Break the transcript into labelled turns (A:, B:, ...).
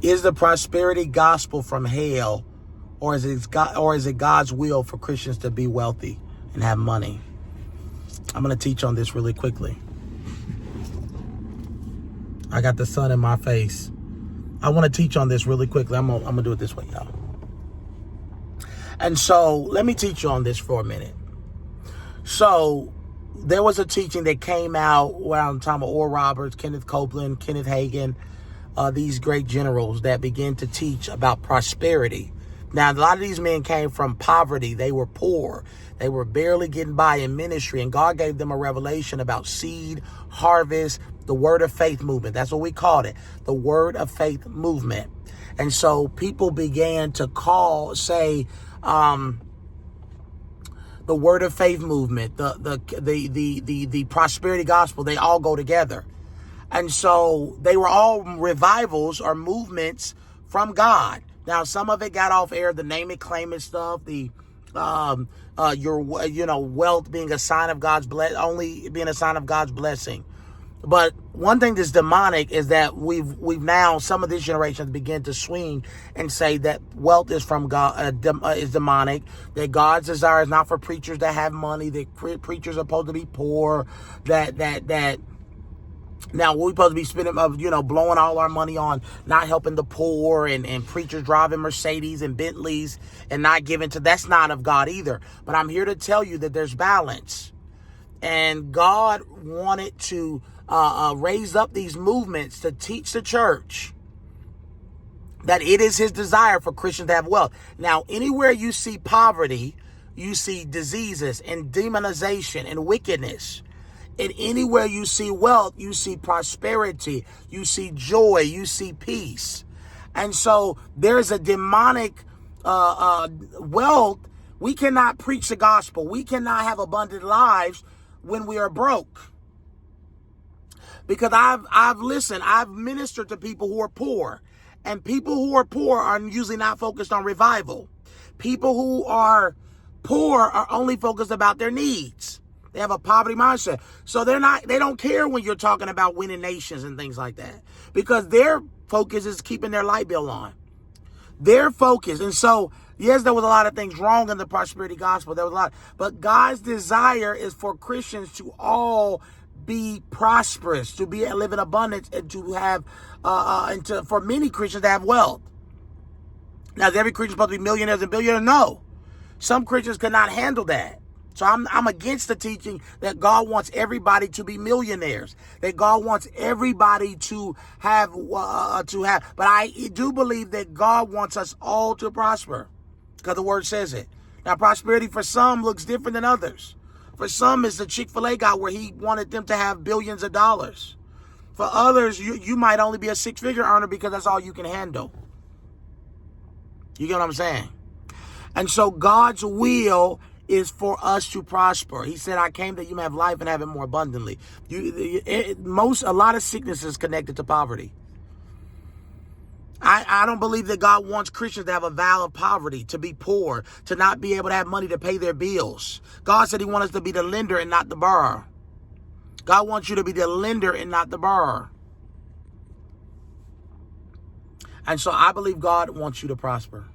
A: Is the prosperity gospel from hell, or is it God's will for Christians to be wealthy and have money? I'm going to teach on this really quickly. I got the sun in my face. I want to teach on this really quickly. I'm gonna do it this way, y'all. And so let me teach you on this for a minute. So there was a teaching that came out around the time of Oral Roberts, Kenneth Copeland, Kenneth Hagin, these great generals that began to teach about prosperity. Now, a lot of these men came from poverty. They were poor. They were barely getting by in ministry. And God gave them a revelation about seed, harvest, the word of faith movement. That's what we called it, the word of faith movement. And so people began to say, the word of faith movement, the prosperity gospel, they all go together. And so they were all revivals or movements from God. Now, some of it got off air, the name it, claim it stuff, the wealth being a sign of God's only being a sign of God's blessing. But one thing that's demonic is that we've now, some of this generation begin to swing and say that wealth is from God, is demonic, that God's desire is not for preachers to have money, that preachers are supposed to be poor, that now we're supposed to be spending, blowing all our money on not helping the poor and preachers driving Mercedes and Bentleys and not giving to, that's not of God either. But I'm here to tell you that there's balance. And God wanted to raise up these movements to teach the church that it is his desire for Christians to have wealth. Now, anywhere you see poverty, you see diseases and demonization and wickedness. And anywhere you see wealth, you see prosperity, you see joy, you see peace. And so there's a demonic wealth. We cannot preach the gospel. We cannot have abundant lives when we are broke. Because I've ministered to people who are poor. And people who are poor are usually not focused on revival. People who are poor are only focused about their needs. They have a poverty mindset. So they don't care when you're talking about winning nations and things like that. Because their focus is keeping their light bill on. Their focus. And so, yes, there was a lot of things wrong in the prosperity gospel. There was a lot. But God's desire is for Christians to all be prosperous, to live in abundance, and to have, for many Christians to have wealth. Now, is every Christian supposed to be millionaires and billionaires? No. Some Christians cannot handle that. So I'm against the teaching that God wants everybody to be millionaires, that God wants everybody to have. But I do believe that God wants us all to prosper, because the word says it. Now, prosperity for some looks different than others. For some, it's the Chick-fil-A guy where he wanted them to have billions of dollars. For others, you might only be a six-figure earner because that's all you can handle. You get what I'm saying? And so God's will is for us to prosper. He said, I came that you may have life and have it more abundantly. A lot of sickness is connected to poverty. I don't believe that God wants Christians to have a vow of poverty, to be poor, to not be able to have money to pay their bills. God said he wants us to be the lender and not the borrower. God wants you to be the lender and not the borrower. And so I believe God wants you to prosper.